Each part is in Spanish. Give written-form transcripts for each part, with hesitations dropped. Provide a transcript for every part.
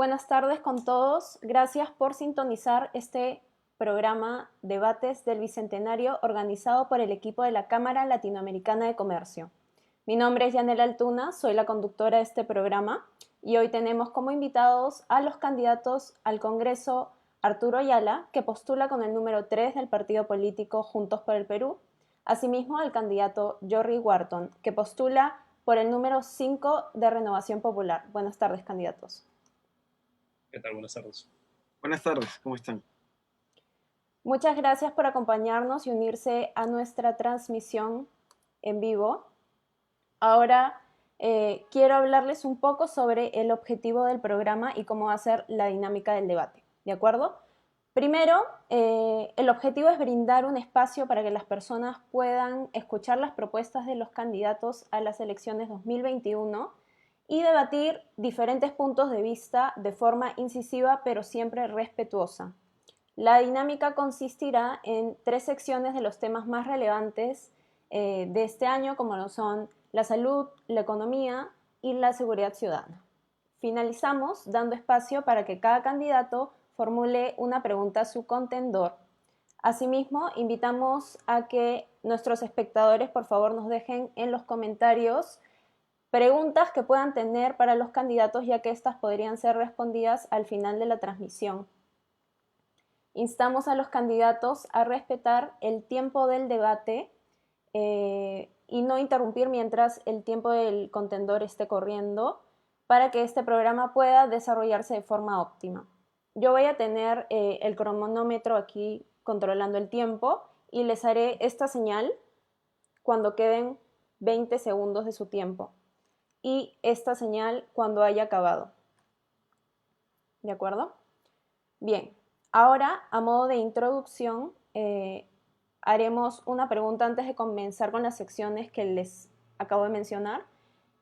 Buenas tardes con todos. Gracias por sintonizar este programa Debates del Bicentenario organizado por el equipo de la Cámara Latinoamericana de Comercio. Mi nombre es Yanela Altuna, soy la conductora de este programa y hoy tenemos como invitados a los candidatos al Congreso Arturo Ayala, que postula con el número 3 del partido político Juntos por el Perú, asimismo al candidato Jorry Wharton, que postula por el número 5 de Renovación Popular. Buenas tardes, candidatos. ¿Qué tal? Buenas tardes. Buenas tardes, ¿cómo están? Muchas gracias por acompañarnos y unirse a nuestra transmisión en vivo. Ahora quiero hablarles un poco sobre el objetivo del programa y cómo va a ser la dinámica del debate, ¿de acuerdo? Primero, el objetivo es brindar un espacio para que las personas puedan escuchar las propuestas de los candidatos a las elecciones 2021 y debatir diferentes puntos de vista de forma incisiva pero siempre respetuosa. La dinámica consistirá en 3 secciones de los temas más relevantes de este año, como lo son la salud, la economía y la seguridad ciudadana. Finalizamos dando espacio para que cada candidato formule una pregunta a su contendor. Asimismo, invitamos a que nuestros espectadores por favor nos dejen en los comentarios preguntas que puedan tener para los candidatos, ya que estas podrían ser respondidas al final de la transmisión. Instamos a los candidatos a respetar el tiempo del debate y no interrumpir mientras el tiempo del contendor esté corriendo para que este programa pueda desarrollarse de forma óptima. Yo voy a tener el cronómetro aquí controlando el tiempo y les haré esta señal cuando queden 20 segundos de su tiempo y esta señal cuando haya acabado. ¿De acuerdo? Bien, ahora a modo de introducción haremos una pregunta antes de comenzar con las secciones que les acabo de mencionar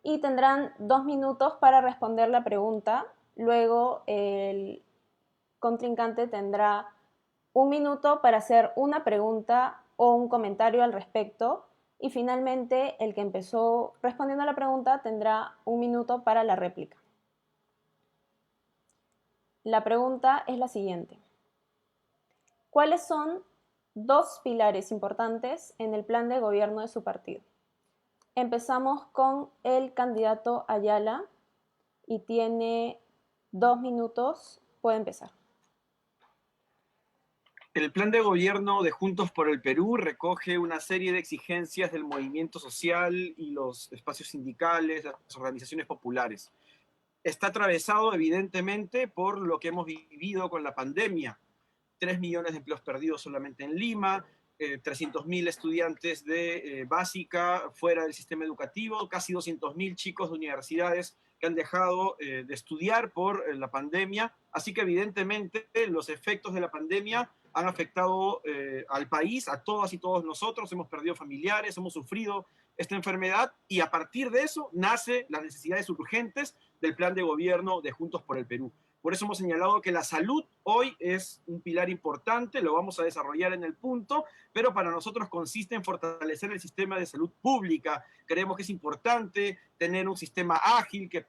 y tendrán 2 minutos para responder la pregunta. Luego el contrincante tendrá 1 minuto para hacer una pregunta o un comentario al respecto y finalmente el que empezó respondiendo a la pregunta tendrá 1 minuto para la réplica. La pregunta es la siguiente. ¿Cuáles son 2 pilares importantes en el plan de gobierno de su partido? Empezamos con el candidato Ayala y tiene 2 minutos. Puede empezar. El plan de gobierno de Juntos por el Perú recoge una serie de exigencias del movimiento social y los espacios sindicales, las organizaciones populares. Está atravesado evidentemente por lo que hemos vivido con la pandemia. 3 millones de empleos perdidos solamente en Lima, 300.000 estudiantes de básica fuera del sistema educativo, casi 200.000 chicos de universidades que han dejado de estudiar por la pandemia. Así que evidentemente los efectos de la pandemia han afectado al país, a todas y todos nosotros. Hemos perdido familiares, hemos sufrido esta enfermedad y a partir de eso nace las necesidades urgentes del plan de gobierno de Juntos por el Perú. Por eso hemos señalado que la salud hoy es un pilar importante, lo vamos a desarrollar en el punto, pero para nosotros consiste en fortalecer el sistema de salud pública. Creemos que es importante tener un sistema ágil que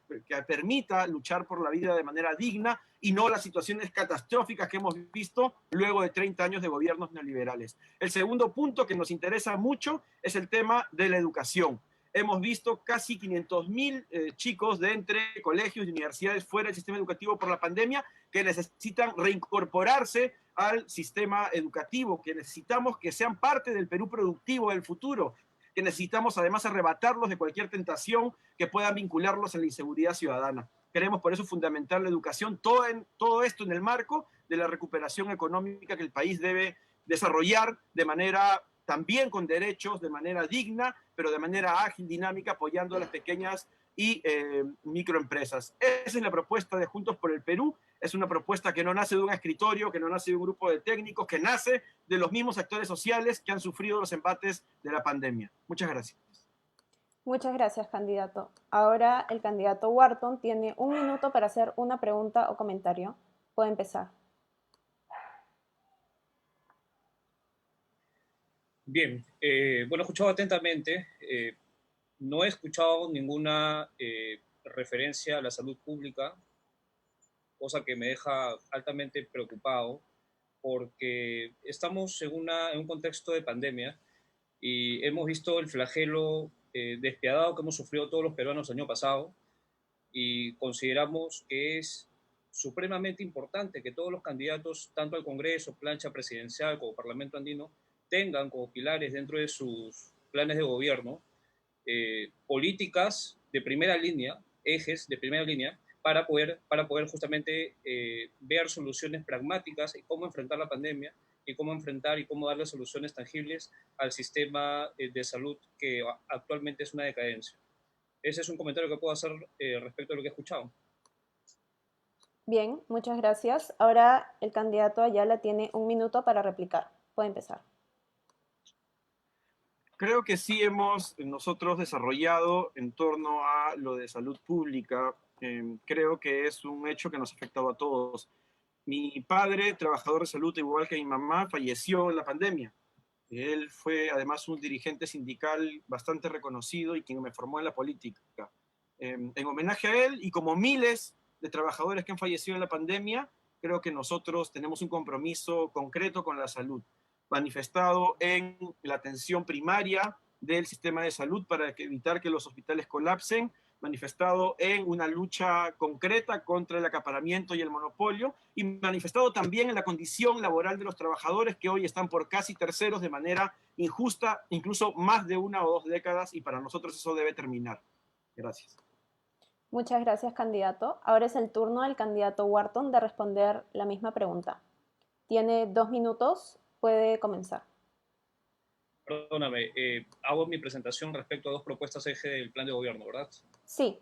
permita luchar por la vida de manera digna y no las situaciones catastróficas que hemos visto luego de 30 años de gobiernos neoliberales. El segundo punto que nos interesa mucho es el tema de la educación. Hemos visto casi 500.000 chicos de entre colegios y universidades fuera del sistema educativo por la pandemia que necesitan reincorporarse al sistema educativo, que necesitamos que sean parte del Perú productivo del futuro, que necesitamos además arrebatarlos de cualquier tentación que pueda vincularlos a la inseguridad ciudadana. Queremos por eso fundamentar la educación, todo esto en el marco de la recuperación económica que el país debe desarrollar de manera también con derechos, de manera digna, pero de manera ágil, dinámica, apoyando a las pequeñas y microempresas. Esa es la propuesta de Juntos por el Perú. Es una propuesta que no nace de un escritorio, que no nace de un grupo de técnicos, que nace de los mismos actores sociales que han sufrido los embates de la pandemia. Muchas gracias. Muchas gracias, candidato. Ahora el candidato Wharton tiene 1 minuto para hacer una pregunta o comentario. Puede empezar. Bien, bueno, he escuchado atentamente. No he escuchado ninguna referencia a la salud pública cosa que me deja altamente preocupado porque estamos en un contexto de pandemia y hemos visto el flagelo despiadado que hemos sufrido todos los peruanos el año pasado y consideramos que es supremamente importante que todos los candidatos, tanto al Congreso, plancha presidencial como Parlamento andino, tengan como pilares dentro de sus planes de gobierno políticas de primera línea, ejes de primera línea, para poder justamente ver soluciones pragmáticas y cómo enfrentar la pandemia y cómo enfrentar y cómo darle soluciones tangibles al sistema de salud que actualmente es una decadencia. Ese es un comentario que puedo hacer respecto a lo que he escuchado. Bien, muchas gracias. Ahora el candidato Ayala tiene un minuto para replicar. Puede empezar. Creo que sí hemos nosotros desarrollado en torno a lo de salud pública. Creo que es un hecho que nos ha afectado a todos. Mi padre, trabajador de salud, igual que mi mamá, falleció en la pandemia. Él fue además un dirigente sindical bastante reconocido y quien me formó en la política. En homenaje a él y como miles de trabajadores que han fallecido en la pandemia, creo que nosotros tenemos un compromiso concreto con la salud, manifestado en la atención primaria del sistema de salud para evitar que los hospitales colapsen, manifestado en una lucha concreta contra el acaparamiento y el monopolio, y manifestado también en la condición laboral de los trabajadores que hoy están por casi terceros de manera injusta, incluso más de 1 o 2 décadas, y para nosotros eso debe terminar. Gracias. Muchas gracias, candidato. Ahora es el turno del candidato Wharton de responder la misma pregunta. Tiene 2 minutos, puede comenzar. Perdóname, hago mi presentación respecto a dos propuestas eje del plan de gobierno, ¿verdad? Sí.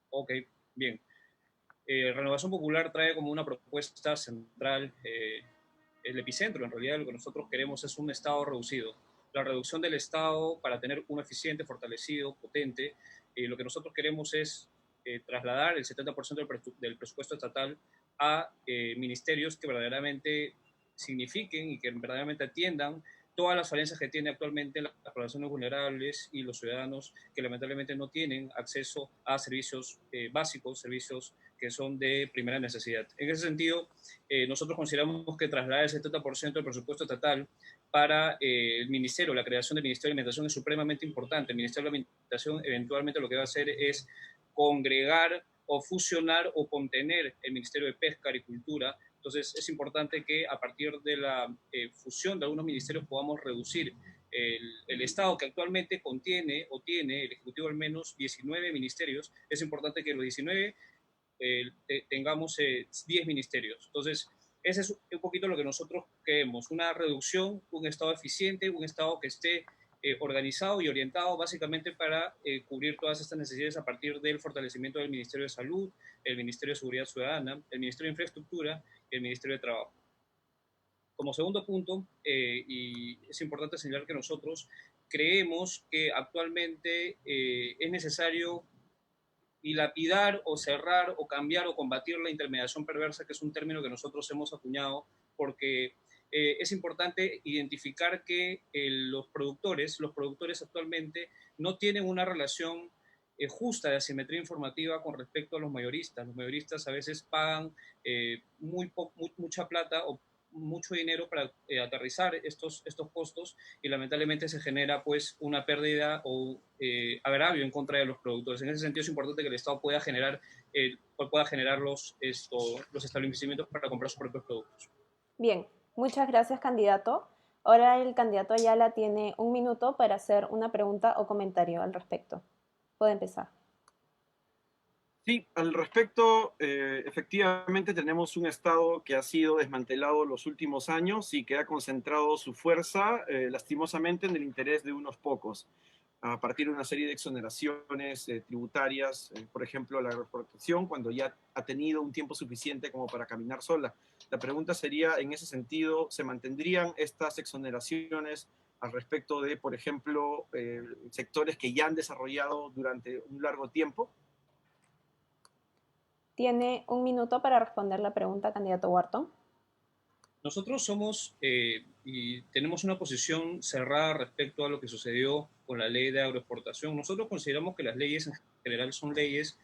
Ok, bien. Renovación Popular trae como una propuesta central el epicentro. En realidad lo que nosotros queremos es un Estado reducido. La reducción del Estado para tener uno eficiente, fortalecido, potente. Lo que nosotros queremos es trasladar el 70% del presupuesto estatal a ministerios que verdaderamente signifiquen y que verdaderamente atiendan todas las falencias que tiene actualmente las poblaciones vulnerables y los ciudadanos que lamentablemente no tienen acceso a servicios básicos, servicios que son de primera necesidad. En ese sentido, nosotros consideramos que trasladar el 70% del presupuesto estatal para el ministerio, la creación del Ministerio de Alimentación es supremamente importante. El Ministerio de Alimentación eventualmente lo que va a hacer es congregar o fusionar o contener el Ministerio de Pesca, Agricultura. Entonces es importante que a partir de la fusión de algunos ministerios podamos reducir el Estado que actualmente contiene o tiene el Ejecutivo al menos 19 ministerios. Es importante que los 19 tengamos 10 ministerios. Entonces, ese es un poquito lo que nosotros queremos, una reducción, un Estado eficiente, un Estado que esté organizado y orientado básicamente para cubrir todas estas necesidades a partir del fortalecimiento del Ministerio de Salud, el Ministerio de Seguridad Ciudadana, el Ministerio de Infraestructura y el Ministerio de Trabajo. Como segundo punto, y es importante señalar que nosotros creemos que actualmente es necesario dilapidar o cerrar o cambiar o combatir la intermediación perversa, que es un término que nosotros hemos acuñado, porque es importante identificar que los productores actualmente no tienen una relación justa de asimetría informativa con respecto a los mayoristas. Los mayoristas a veces pagan mucha plata o mucho dinero para aterrizar estos costos y lamentablemente se genera pues una pérdida o agravio en contra de los productores. En ese sentido es importante que el Estado pueda generar los establecimientos para comprar sus propios productos. Bien, muchas gracias, candidato. Ahora el candidato Ayala tiene 1 minuto para hacer una pregunta o comentario al respecto. Puede empezar. Sí, al respecto, efectivamente tenemos un Estado que ha sido desmantelado los últimos años y que ha concentrado su fuerza, lastimosamente, en el interés de unos pocos, a partir de una serie de exoneraciones tributarias, por ejemplo, la agroexportación, cuando ya ha tenido un tiempo suficiente como para caminar sola. La pregunta sería, en ese sentido, ¿se mantendrían estas exoneraciones al respecto de, por ejemplo, sectores que ya han desarrollado durante un largo tiempo? Tiene 1 minuto para responder la pregunta, candidato Wharton. Nosotros somos y tenemos una posición cerrada respecto a lo que sucedió con la ley de agroexportación. Nosotros consideramos que las leyes en general son leyes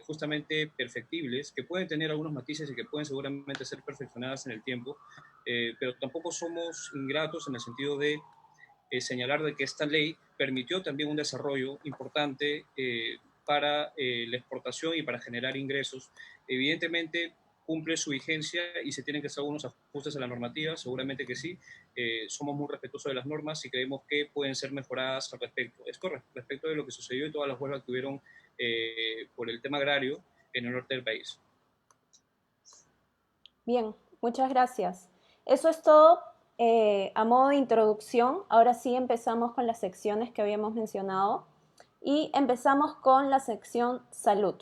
justamente perfectibles, que pueden tener algunos matices y que pueden seguramente ser perfeccionadas en el tiempo, pero tampoco somos ingratos en el sentido de señalar de que esta ley permitió también un desarrollo importante para la exportación y para generar ingresos. Evidentemente cumple su vigencia y se tienen que hacer algunos ajustes a la normativa, seguramente que sí. Somos muy respetuosos de las normas y creemos que pueden ser mejoradas al respecto. Esto respecto de lo que sucedió y todas las huelgas que hubieron por el tema agrario en el norte del país. Bien, muchas gracias. Eso es todo a modo de introducción. Ahora sí empezamos con las secciones que habíamos mencionado y empezamos con la sección salud.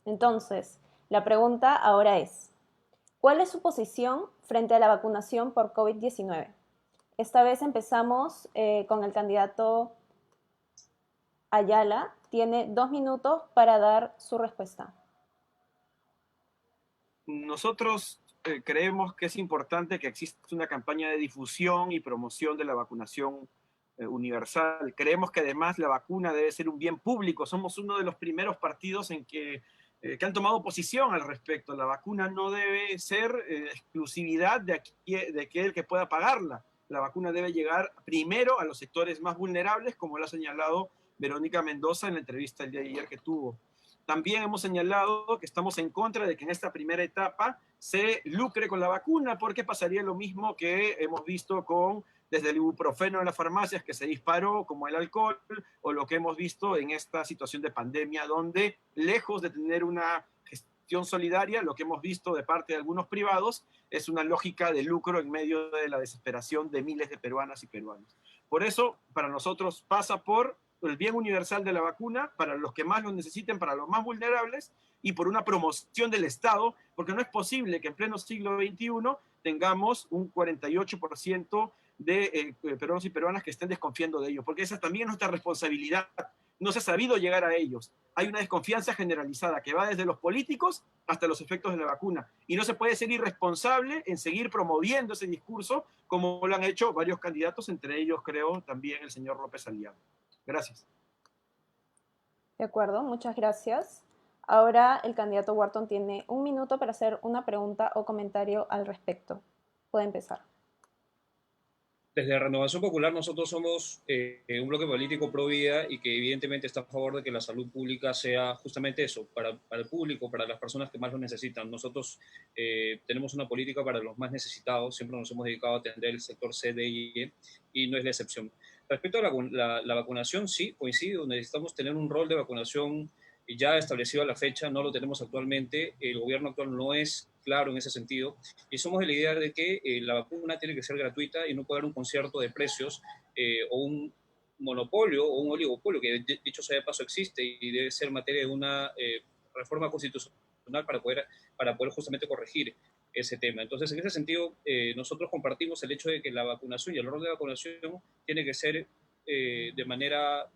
Entonces, la pregunta ahora es, ¿cuál es su posición frente a la vacunación por COVID-19? Esta vez empezamos con el candidato Ayala. Tiene 2 minutos para dar su respuesta. Nosotros creemos que es importante que exista una campaña de difusión y promoción de la vacunación universal. Creemos que además la vacuna debe ser un bien público. Somos uno de los primeros partidos que han tomado posición al respecto. La vacuna no debe ser exclusividad de aquel que pueda pagarla. La vacuna debe llegar primero a los sectores más vulnerables, como lo ha señalado Verónica Mendoza en la entrevista el día de ayer que tuvo. También hemos señalado que estamos en contra de que en esta primera etapa se lucre con la vacuna, porque pasaría lo mismo que hemos visto desde el ibuprofeno en las farmacias que se disparó, como el alcohol, o lo que hemos visto en esta situación de pandemia, donde lejos de tener una gestión solidaria, lo que hemos visto de parte de algunos privados es una lógica de lucro en medio de la desesperación de miles de peruanas y peruanos. Por eso, para nosotros pasa por el bien universal de la vacuna para los que más lo necesiten, para los más vulnerables, y por una promoción del Estado, porque no es posible que en pleno siglo XXI tengamos un 48% de peruanos y peruanas que estén desconfiando de ellos, porque esa también es nuestra responsabilidad. No se ha sabido llegar a ellos. Hay una desconfianza generalizada que va desde los políticos hasta los efectos de la vacuna. Y no se puede ser irresponsable en seguir promoviendo ese discurso como lo han hecho varios candidatos, entre ellos creo también el señor López Aliaga. Gracias. De acuerdo, muchas gracias. Ahora el candidato Wharton tiene 1 minuto para hacer una pregunta o comentario al respecto. Puede empezar. Desde Renovación Popular nosotros somos un bloque político pro vida y que evidentemente está a favor de que la salud pública sea justamente eso, para el público, para las personas que más lo necesitan. Nosotros tenemos una política para los más necesitados, siempre nos hemos dedicado a atender el sector C, D y E, y no es la excepción. Respecto a la vacunación, sí, coincido, necesitamos tener un rol de vacunación ya establecido a la fecha, no lo tenemos actualmente, el gobierno actual no es claro en ese sentido, y somos de la idea de que la vacuna tiene que ser gratuita y no puede haber un concierto de precios o un monopolio o un oligopolio, que dicho sea de paso existe y debe ser materia de una reforma constitucional para poder justamente corregir ese tema. Entonces, en ese sentido, nosotros compartimos el hecho de que la vacunación y el rol de vacunación tiene que ser de manera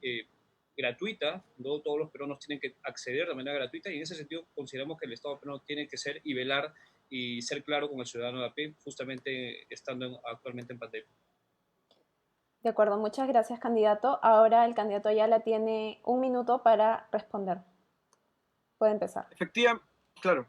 gratuita, no todos los peruanos tienen que acceder de manera gratuita y en ese sentido consideramos que el Estado peruano tiene que ser y velar y ser claro con el ciudadano de a pie, justamente estando actualmente en pandemia. De acuerdo, muchas gracias, candidato. Ahora el candidato Ayala tiene 1 minuto para responder. Puede empezar.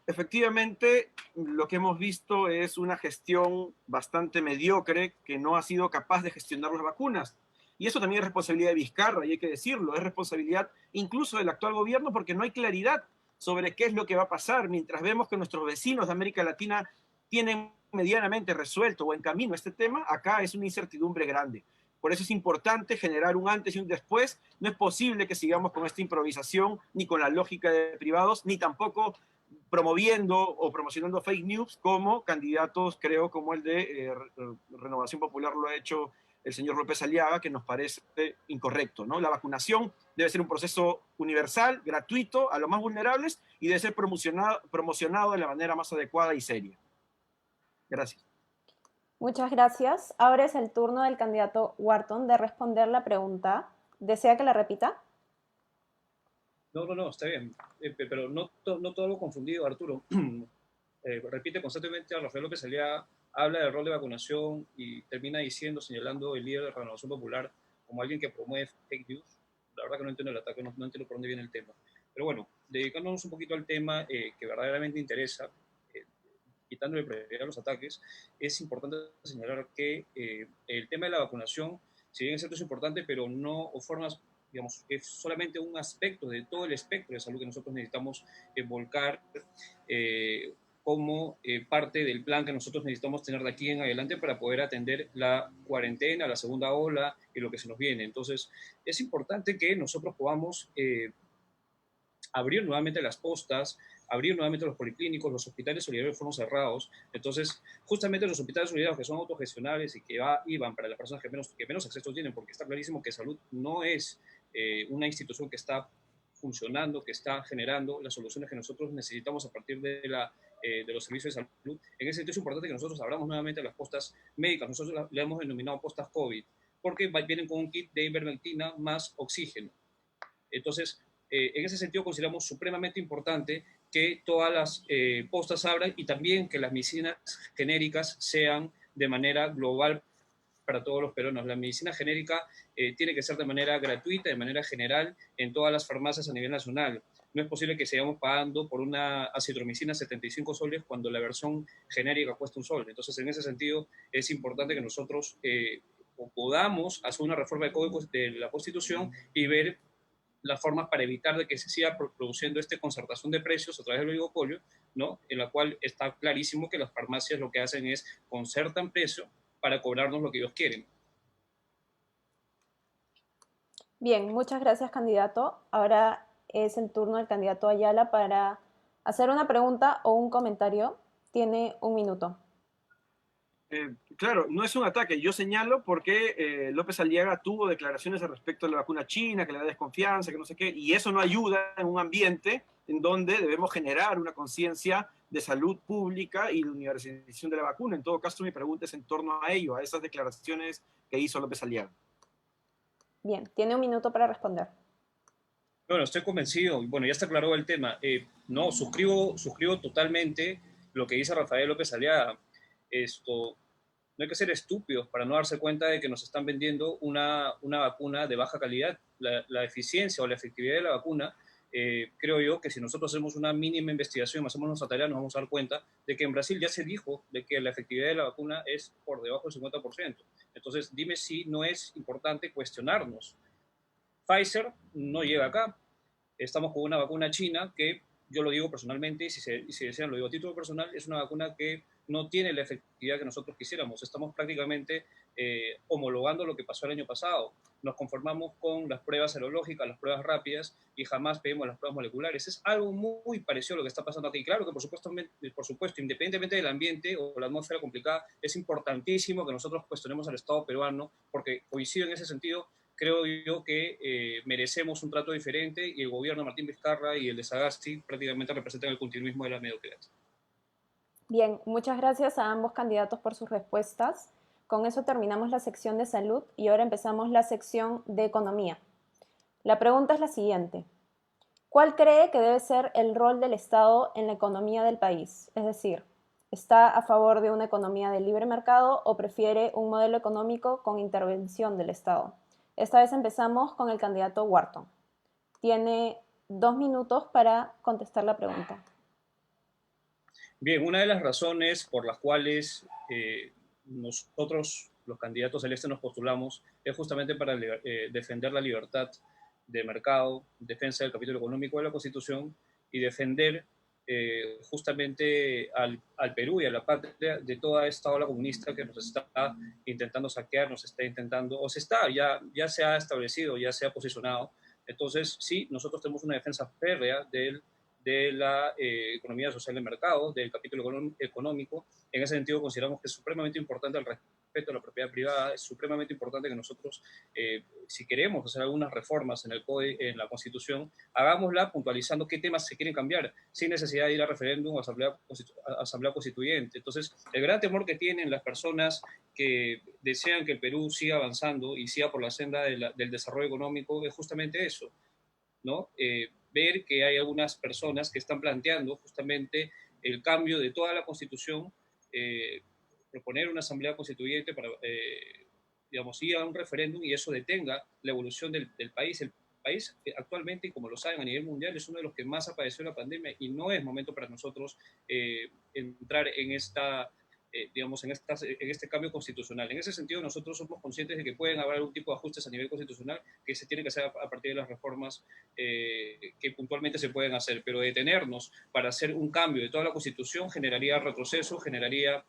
Efectivamente, lo que hemos visto es una gestión bastante mediocre que no ha sido capaz de gestionar las vacunas. Y eso también es responsabilidad de Vizcarra, y hay que decirlo, es responsabilidad incluso del actual gobierno porque no hay claridad sobre qué es lo que va a pasar, mientras vemos que nuestros vecinos de América Latina tienen medianamente resuelto o en camino este tema, acá es una incertidumbre grande. Por eso es importante generar un antes y un después. No es posible que sigamos con esta improvisación, ni con la lógica de privados, ni tampoco promoviendo o promocionando fake news como candidatos, creo, como el de Renovación Popular lo ha hecho el señor López Aliaga, que nos parece incorrecto, ¿no? La vacunación debe ser un proceso universal, gratuito, a los más vulnerables y debe ser promocionado de la manera más adecuada y seria. Gracias. Muchas gracias. Ahora es el turno del candidato Wharton de responder la pregunta. ¿Desea que la repita? No, está bien, pero no todo lo confundido, Arturo. Repite constantemente a Rafael López Aliaga, habla del rol de vacunación y termina diciendo, señalando el líder de Renovación Popular como alguien que promueve fake news. La verdad que no entiendo el ataque, no entiendo por dónde viene el tema. Pero bueno, dedicándonos un poquito al tema que verdaderamente interesa, quitándole prioridad a los ataques, es importante señalar que el tema de la vacunación, si bien es cierto, es importante, pero no o formas, digamos, es solamente un aspecto de todo el espectro de salud que nosotros necesitamos volcar como parte del plan que nosotros necesitamos tener de aquí en adelante para poder atender la cuarentena, la segunda ola y lo que se nos viene. Entonces, es importante que nosotros podamos abrir nuevamente las postas, abrir nuevamente los policlínicos, los hospitales solidarios fueron cerrados. Entonces, justamente los hospitales solidarios que son autogestionables y que iban para las personas que menos acceso tienen, porque está clarísimo que salud no es una institución que está funcionando, que está generando las soluciones que nosotros necesitamos a partir de los servicios de salud. En ese sentido es importante que nosotros abramos nuevamente las postas médicas. Nosotros le hemos denominado postas COVID, porque vienen con un kit de ivermectina más oxígeno. Entonces, en ese sentido consideramos supremamente importante que todas las postas abran y también que las medicinas genéricas sean de manera global para todos los peruanos. La medicina genérica tiene que ser de manera gratuita, de manera general, en todas las farmacias a nivel nacional. No es posible que sigamos pagando por una acitromicina 75 soles cuando la versión genérica cuesta un sol. Entonces, en ese sentido, es importante que nosotros podamos hacer una reforma de la Constitución y ver las formas para evitar de que se siga produciendo esta concertación de precios a través del oligopolio, ¿no? En la cual está clarísimo que las farmacias lo que hacen es concertan precio para cobrarnos lo que ellos quieren. Bien, muchas gracias, candidato. Ahora es el turno del candidato Ayala para hacer una pregunta o un comentario. Tiene un minuto. Claro, no es un ataque. Yo señalo porque López Aliaga tuvo declaraciones al respecto de la vacuna china, que le da desconfianza, que no sé qué, y eso no ayuda en un ambiente en donde debemos generar una conciencia de salud pública y de universalización de la vacuna. En todo caso, mi pregunta es en torno a ello, a esas declaraciones que hizo López Aliaga. Bien, tiene un minuto para responder. Bueno, estoy convencido, bueno, ya está aclarado el tema. No, suscribo totalmente lo que dice Rafael López Aliaga. Esto, no hay que ser estúpidos para no darse cuenta de que nos están vendiendo una vacuna de baja calidad. La eficiencia o la efectividad de la vacuna, creo yo que si nosotros hacemos una mínima investigación, hacemos nuestra tarea, nos vamos a dar cuenta de que en Brasil ya se dijo de que la efectividad de la vacuna es por debajo del 50%. Entonces, dime si no es importante cuestionarnos. Pfizer no llega acá. Estamos con una vacuna china que, yo lo digo personalmente, y si desean lo digo a título personal, es una vacuna que no tiene la efectividad que nosotros quisiéramos. Estamos prácticamente homologando lo que pasó el año pasado. Nos conformamos con las pruebas serológicas, las pruebas rápidas, y jamás pedimos las pruebas moleculares. Es algo muy parecido a lo que está pasando aquí. Claro que, por supuesto, independientemente del ambiente o la atmósfera complicada, es importantísimo que nosotros cuestionemos al Estado peruano, porque coincido en ese sentido. Creo yo que merecemos un trato diferente y el gobierno de Martín Vizcarra y el de Sagasti prácticamente representan el continuismo de la mediocridad. Bien, muchas gracias a ambos candidatos por sus respuestas. Con eso terminamos la sección de salud y ahora empezamos la sección de economía. La pregunta es la siguiente. ¿Cuál cree que debe ser el rol del Estado en la economía del país? Es decir, ¿está a favor de una economía de libre mercado o prefiere un modelo económico con intervención del Estado? Esta vez empezamos con el candidato Wharton. Tiene 2 minutos para contestar la pregunta. Bien, una de las razones por las cuales nosotros, los candidatos celestes, nos postulamos es justamente para defender la libertad de mercado, defensa del capítulo económico de la Constitución y defender justamente al Perú y a la patria de toda esta ola comunista que nos está intentando saquear, nos está intentando, o ya se ha establecido, ya se ha posicionado. Entonces, sí, nosotros tenemos una defensa férrea de la economía social de mercado, del capítulo económico. En ese sentido, consideramos que es supremamente importante el respeto a la propiedad privada, es supremamente importante que nosotros, si queremos hacer algunas reformas en la Constitución, hagámosla puntualizando qué temas se quieren cambiar, sin necesidad de ir a referéndum o asamblea constituyente. Entonces, el gran temor que tienen las personas que desean que el Perú siga avanzando y siga por la senda del desarrollo económico es justamente eso, ¿no? Ver que hay algunas personas que están planteando justamente el cambio de toda la Constitución, proponer una asamblea constituyente para, digamos, ir a un referéndum y eso detenga la evolución del país. país actualmente, y como lo saben a nivel mundial, es uno de los que más ha padecido la pandemia y no es momento para nosotros entrar en esta digamos, en este cambio constitucional. En ese sentido, nosotros somos conscientes de que pueden haber algún tipo de ajustes a nivel constitucional que se tienen que hacer a partir de las reformas que puntualmente se pueden hacer, pero detenernos para hacer un cambio de toda la Constitución generaría retroceso, generaría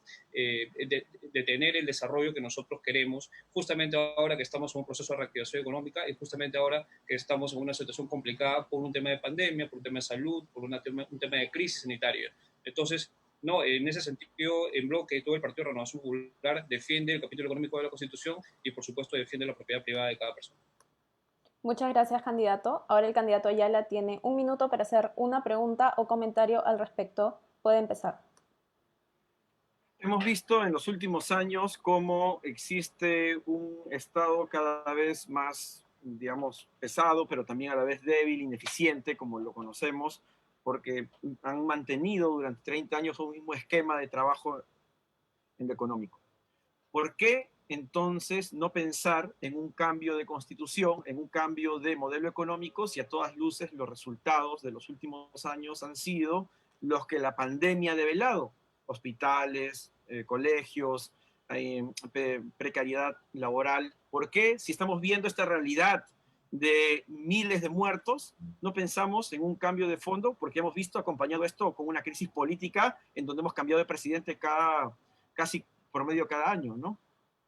detener el desarrollo que nosotros queremos, justamente ahora que estamos en un proceso de reactivación económica y justamente ahora que estamos en una situación complicada por un tema de pandemia, por un tema de salud, por un tema de crisis sanitaria. Entonces, no, en ese sentido, en bloque, todo el Partido de Renovación Popular defiende el capítulo económico de la Constitución y, por supuesto, defiende la propiedad privada de cada persona. Muchas gracias, candidato. Ahora el candidato Ayala tiene 1 minuto para hacer una pregunta o comentario al respecto. Puede empezar. Hemos visto en los últimos años cómo existe un Estado cada vez más, digamos, pesado, pero también a la vez débil, ineficiente, como lo conocemos, porque han mantenido durante 30 años un mismo esquema de trabajo en lo económico. ¿Por qué entonces no pensar en un cambio de constitución, en un cambio de modelo económico, si a todas luces los resultados de los últimos años han sido los que la pandemia ha develado? Hospitales, colegios, precariedad laboral. ¿Por qué, si estamos viendo esta realidad de miles de muertos, no pensamos en un cambio de fondo? Porque hemos visto acompañado esto con una crisis política en donde hemos cambiado de presidente casi promedio cada año, ¿no?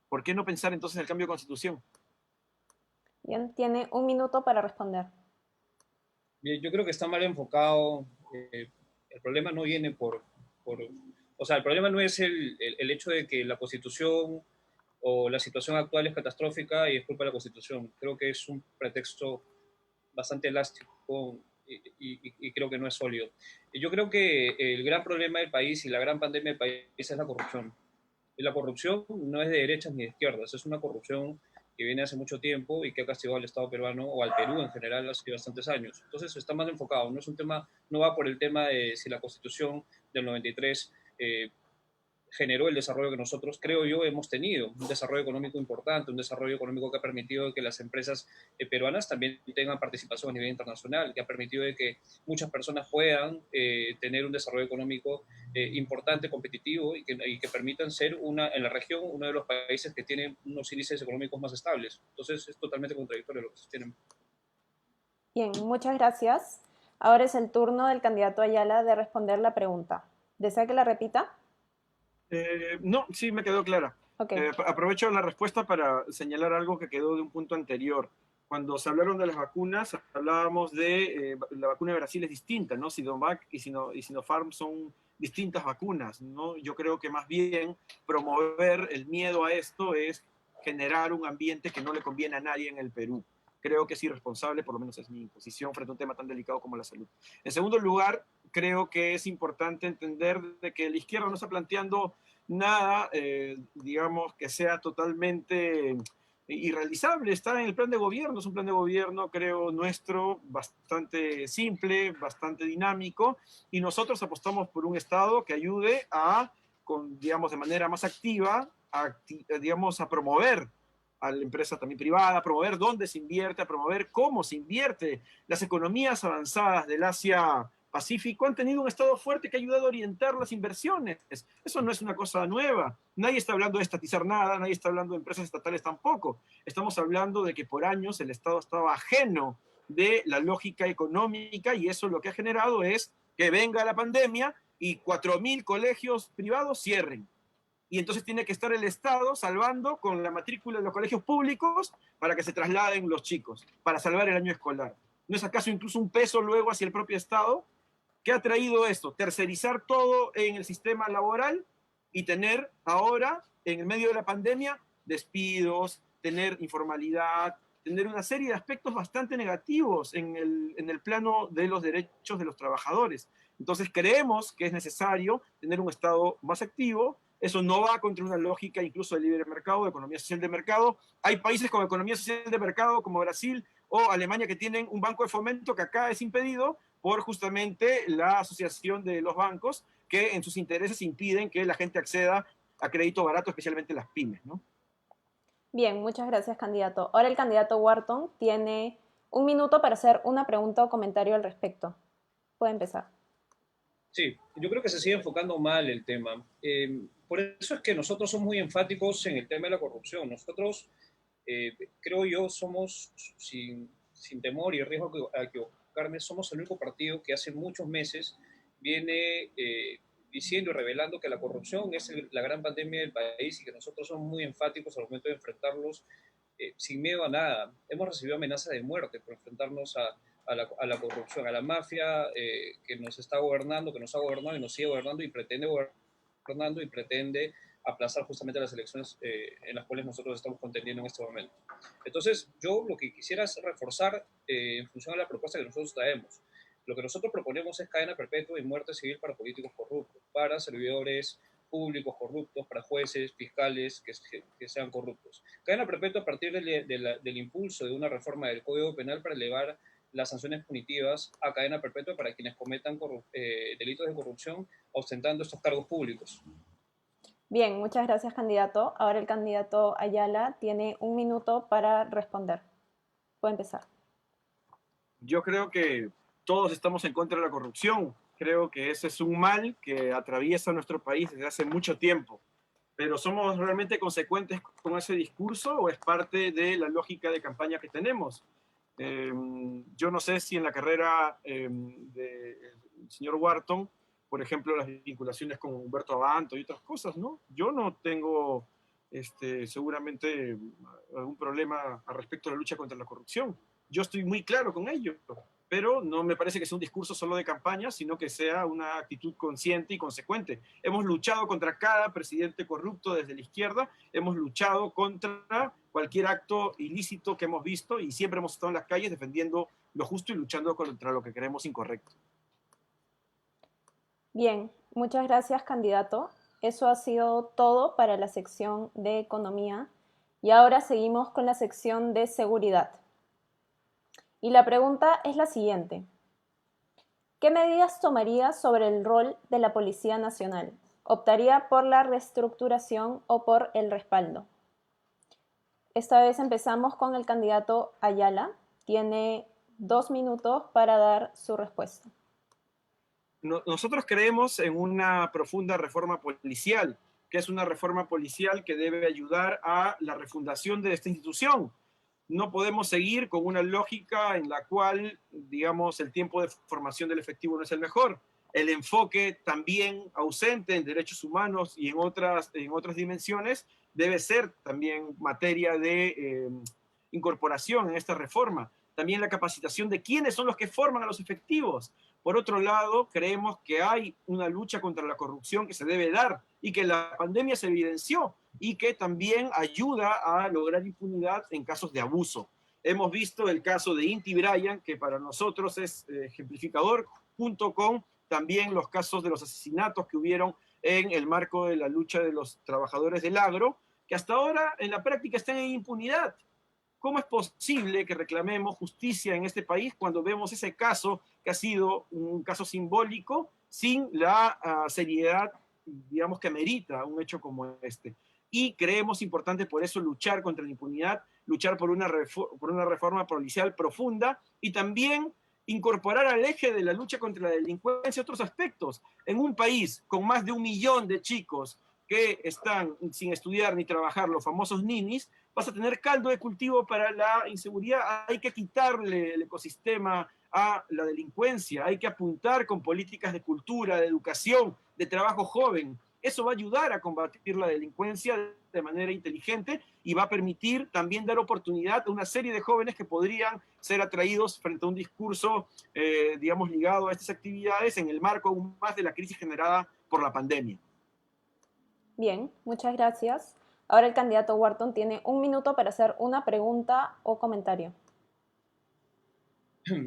¿Por qué no pensar entonces en el cambio de constitución? Bien, tiene 1 minuto para responder. Bien, yo creo que está mal enfocado. El problema no viene o sea, el problema no es el hecho de que la Constitución o la situación actual es catastrófica y es culpa de la Constitución. Creo que es un pretexto bastante elástico y creo que no es sólido. Yo creo que el gran problema del país y la gran pandemia del país es la corrupción. Y la corrupción no es de derechas ni de izquierdas, es una corrupción que viene hace mucho tiempo y que ha castigado al Estado peruano o al Perú en general hace bastantes años. Entonces está más enfocado, no es un tema, no va por el tema de si la Constitución del 93 generó el desarrollo que nosotros, creo yo, hemos tenido, un desarrollo económico importante, un desarrollo económico que ha permitido que las empresas peruanas también tengan participación a nivel internacional, que ha permitido de que muchas personas puedan tener un desarrollo económico importante, competitivo y que permitan ser en la región uno de los países que tienen unos índices económicos más estables. Entonces es totalmente contradictorio lo que sostienen. Bien, muchas gracias. Ahora es el turno del candidato Ayala de responder la pregunta. ¿Desea que la repita? No, sí me quedó clara. Okay. Aprovecho la respuesta para señalar algo que quedó de un punto anterior. Cuando se hablaron de las vacunas, hablábamos de la vacuna de Brasil es distinta, ¿no? Sinovac y Sinopharm son distintas vacunas, ¿no? Yo creo que más bien promover el miedo a esto es generar un ambiente que no le conviene a nadie en el Perú. Creo que es irresponsable, por lo menos es mi posición frente a un tema tan delicado como la salud. En segundo lugar, creo que es importante entender de que la izquierda no está planteando nada, digamos, que sea totalmente irrealizable. Está en el plan de gobierno, es un plan de gobierno, creo, nuestro, bastante simple, bastante dinámico, y nosotros apostamos por un Estado que ayude digamos, de manera más activa, digamos, a promover a la empresa también privada, a promover dónde se invierte, a promover cómo se invierte. Las economías avanzadas del Asia Pacífico han tenido un Estado fuerte que ha ayudado a orientar las inversiones. Eso no es una cosa nueva. Nadie está hablando de estatizar nada, nadie está hablando de empresas estatales tampoco. Estamos hablando de que por años el Estado estaba ajeno de la lógica económica y eso lo que ha generado es que venga la pandemia y 4.000 colegios privados cierren. Y entonces tiene que estar el Estado salvando con la matrícula de los colegios públicos para que se trasladen los chicos, para salvar el año escolar. ¿No es acaso incluso un peso luego hacia el propio Estado? ¿Qué ha traído esto? Tercerizar todo en el sistema laboral y tener ahora, en el medio de la pandemia, despidos, tener informalidad, tener una serie de aspectos bastante negativos en el plano de los derechos de los trabajadores. Entonces creemos que es necesario tener un Estado más activo. Eso no va contra una lógica incluso de libre mercado, de economía social de mercado. Hay países con economía social de mercado como Brasil o Alemania que tienen un banco de fomento que acá es impedido por justamente la asociación de los bancos que en sus intereses impiden que la gente acceda a crédito barato, especialmente las pymes, ¿no? Bien, muchas gracias, candidato. Ahora el candidato Wharton tiene un minuto para hacer una pregunta o comentario al respecto. Puede empezar. Sí, yo creo que se sigue enfocando mal el tema. Por eso es que nosotros somos muy enfáticos en el tema de la corrupción. Nosotros, creo yo, somos, sin temor y riesgo a equivocarme, somos el único partido que hace muchos meses viene diciendo y revelando que la corrupción es la gran pandemia del país y que nosotros somos muy enfáticos al momento de enfrentarlos sin miedo a nada. Hemos recibido amenazas de muerte por enfrentarnos a la corrupción, a la mafia que nos está gobernando, que nos ha gobernado y nos sigue gobernando y pretende aplazar justamente las elecciones en las cuales nosotros estamos contendiendo en este momento. Entonces, yo lo que quisiera es reforzar en función a la propuesta que nosotros traemos. Lo que nosotros proponemos es cadena perpetua y muerte civil para políticos corruptos, para servidores públicos corruptos, para jueces, fiscales que sean corruptos. Cadena perpetua a partir del impulso de una reforma del Código Penal para elevar las sanciones punitivas a cadena perpetua para quienes cometan delitos de corrupción ostentando estos cargos públicos. Bien, muchas gracias, candidato. Ahora el candidato Ayala tiene un minuto para responder. Puede empezar. Yo creo que todos estamos en contra de la corrupción. Creo que ese es un mal que atraviesa nuestro país desde hace mucho tiempo. Pero ¿somos realmente consecuentes con ese discurso o es parte de la lógica de campaña que tenemos? Yo no sé si en la carrera del señor Wharton, por ejemplo, las vinculaciones con Humberto Abanto y otras cosas, ¿no? Yo no tengo seguramente algún problema al respecto de la lucha contra la corrupción. Yo estoy muy claro con ello, pero no me parece que sea un discurso solo de campaña, sino que sea una actitud consciente y consecuente. Hemos luchado contra cada presidente corrupto desde la izquierda, hemos luchado contra cualquier acto ilícito que hemos visto y siempre hemos estado en las calles defendiendo lo justo y luchando contra lo que creemos incorrecto. Bien, muchas gracias, candidato. Eso ha sido todo para la sección de economía y ahora seguimos con la sección de seguridad. Y la pregunta es la siguiente. ¿Qué medidas tomaría sobre el rol de la Policía Nacional? ¿Optaría por la reestructuración o por el respaldo? Esta vez empezamos con el candidato Ayala. Tiene 2 minutos para dar su respuesta. Nosotros creemos en una profunda reforma policial, que es una reforma policial que debe ayudar a la refundación de esta institución. No podemos seguir con una lógica en la cual, digamos, el tiempo de formación del efectivo no es el mejor. El enfoque también ausente en derechos humanos y en otras dimensiones debe ser también materia de incorporación en esta reforma. También la capacitación de quiénes son los que forman a los efectivos. Por otro lado, creemos que hay una lucha contra la corrupción que se debe dar y que la pandemia se evidenció y que también ayuda a lograr impunidad en casos de abuso. Hemos visto el caso de Inti Bryan, que para nosotros es ejemplificador, junto con también los casos de los asesinatos que hubieron en el marco de la lucha de los trabajadores del agro, que hasta ahora en la práctica están en impunidad. ¿Cómo es posible que reclamemos justicia en este país cuando vemos ese caso que ha sido un caso simbólico sin la seriedad, digamos, que amerita un hecho como este? Y creemos importante por eso luchar contra la impunidad, luchar por una reforma policial profunda y también incorporar al eje de la lucha contra la delincuencia otros aspectos. En un país con más de 1 millón de chicos que están sin estudiar ni trabajar, los famosos ninis, vas a tener caldo de cultivo para la inseguridad. Hay que quitarle el ecosistema a la delincuencia, hay que apuntar con políticas de cultura, de educación, de trabajo joven. Eso va a ayudar a combatir la delincuencia de manera inteligente y va a permitir también dar oportunidad a una serie de jóvenes que podrían ser atraídos frente a un discurso, digamos, ligado a estas actividades en el marco aún más de la crisis generada por la pandemia. Bien, muchas gracias. Ahora el candidato Wharton tiene 1 minuto para hacer una pregunta o comentario.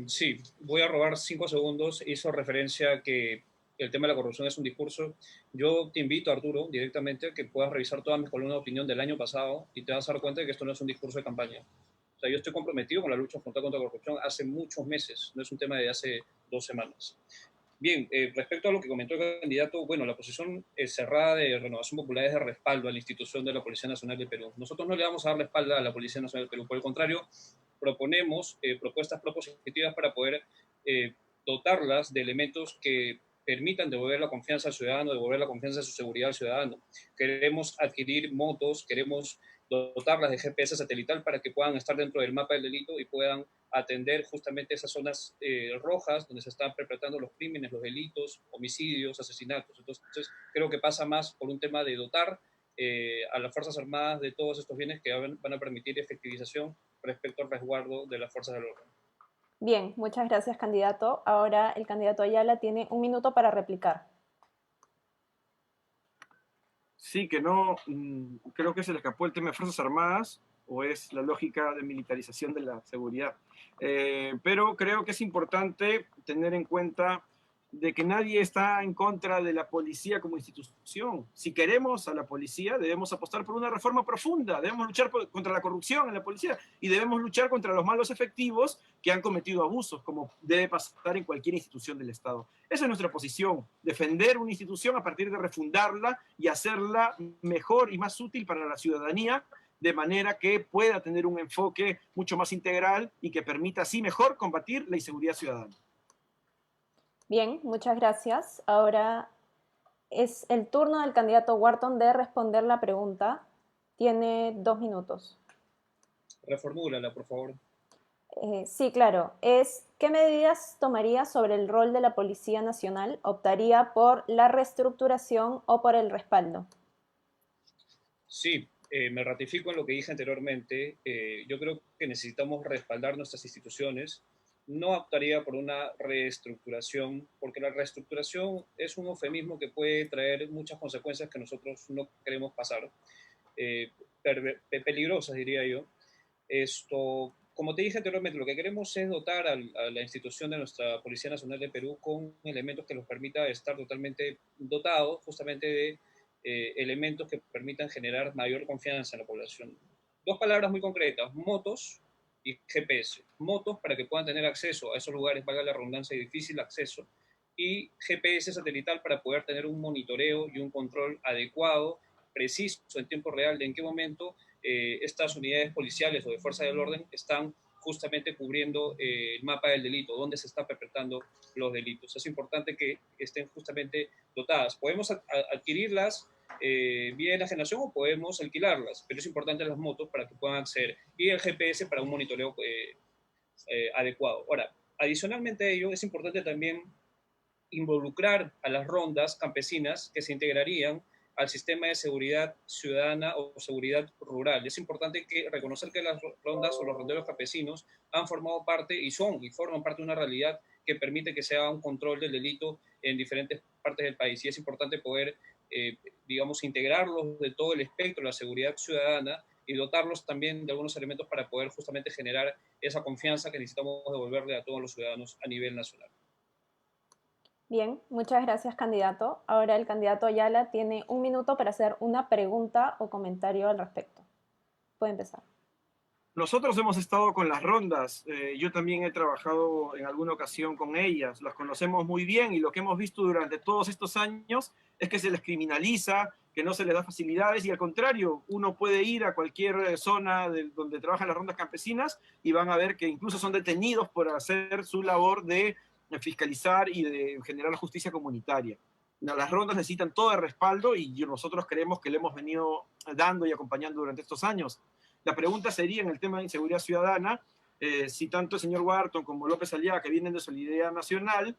Sí, voy a robar 5 segundos. Hizo referencia a que el tema de la corrupción es un discurso. Yo te invito, Arturo, directamente a que puedas revisar todas mis columnas de opinión del año pasado y te vas a dar cuenta de que esto no es un discurso de campaña. O sea, yo estoy comprometido con la lucha frontal contra la corrupción hace muchos meses, no es un tema de hace 2 semanas. Bien, respecto a lo que comentó el candidato, bueno, la posición cerrada de Renovación Popular es de respaldo a la institución de la Policía Nacional del Perú. Nosotros no le vamos a dar la espalda a la Policía Nacional del Perú, por el contrario, proponemos propuestas propositivas para poder dotarlas de elementos que permitan devolver la confianza al ciudadano, devolver la confianza en su seguridad al ciudadano. Queremos adquirir motos, queremos dotarlas de GPS satelital para que puedan estar dentro del mapa del delito y puedan atender justamente esas zonas rojas donde se están perpetrando los crímenes, los delitos, homicidios, asesinatos. Entonces, creo que pasa más por un tema de dotar a las Fuerzas Armadas de todos estos bienes que van a permitir efectivización respecto al resguardo de las fuerzas del orden. Bien, muchas gracias, candidato. Ahora el candidato Ayala tiene 1 minuto para replicar. Sí, que no, creo que se le escapó el tema de Fuerzas Armadas, o es la lógica de militarización de la seguridad. Pero creo que es importante tener en cuenta de que nadie está en contra de la policía como institución. Si queremos a la policía, debemos apostar por una reforma profunda, debemos luchar contra la corrupción en la policía y debemos luchar contra los malos efectivos que han cometido abusos, como debe pasar en cualquier institución del Estado. Esa es nuestra posición, defender una institución a partir de refundarla y hacerla mejor y más útil para la ciudadanía, de manera que pueda tener un enfoque mucho más integral y que permita así mejor combatir la inseguridad ciudadana. Bien, muchas gracias. Ahora es el turno del candidato Wharton de responder la pregunta. Tiene 2 minutos. Reformúlala, por favor. Sí, claro. ¿Qué medidas tomaría sobre el rol de la Policía Nacional? ¿Optaría por la reestructuración o por el respaldo? Sí, me ratifico en lo que dije anteriormente. Yo creo que necesitamos respaldar nuestras instituciones. No optaría por una reestructuración, porque la reestructuración es un eufemismo que puede traer muchas consecuencias que nosotros no queremos pasar, peligrosas, diría yo. Como te dije anteriormente, lo que queremos es dotar a la institución de nuestra Policía Nacional de Perú con elementos que nos permita estar totalmente dotados justamente de elementos que permitan generar mayor confianza en la población. Dos palabras muy concretas: motos y GPS. Motos para que puedan tener acceso a esos lugares, valga la redundancia, y difícil acceso, y GPS satelital para poder tener un monitoreo y un control adecuado, preciso, en tiempo real, de en qué momento estas unidades policiales o de fuerza del orden están justamente cubriendo el mapa del delito, dónde se están perpetrando los delitos. Es importante que estén justamente dotadas. Podemos adquirirlas vía enajenación o podemos alquilarlas, pero es importante las motos para que puedan acceder, y el GPS para un monitoreo adecuado. Ahora, adicionalmente a ello, es importante también involucrar a las rondas campesinas que se integrarían al sistema de seguridad ciudadana o seguridad rural. Es importante reconocer que las rondas o los ronderos campesinos han formado parte y forman parte de una realidad que permite que se haga un control del delito en diferentes partes del país. Y es importante poder, digamos, integrarlos de todo el espectro de la seguridad ciudadana y dotarlos también de algunos elementos para poder justamente generar esa confianza que necesitamos devolverle a todos los ciudadanos a nivel nacional. Bien, muchas gracias, candidato. Ahora el candidato Ayala tiene 1 minuto para hacer una pregunta o comentario al respecto. Puede empezar. Nosotros hemos estado con las rondas, yo también he trabajado en alguna ocasión con ellas, las conocemos muy bien y lo que hemos visto durante todos estos años es que se les criminaliza, que no se les da facilidades y al contrario, uno puede ir a cualquier zona donde trabajan las rondas campesinas y van a ver que incluso son detenidos por hacer su labor de fiscalizar y de generar la justicia comunitaria. Las rondas necesitan todo el respaldo y nosotros creemos que le hemos venido dando y acompañando durante estos años. La pregunta sería en el tema de inseguridad ciudadana, si tanto el señor Wharton como López Aliaga, que vienen de Solidaridad Nacional,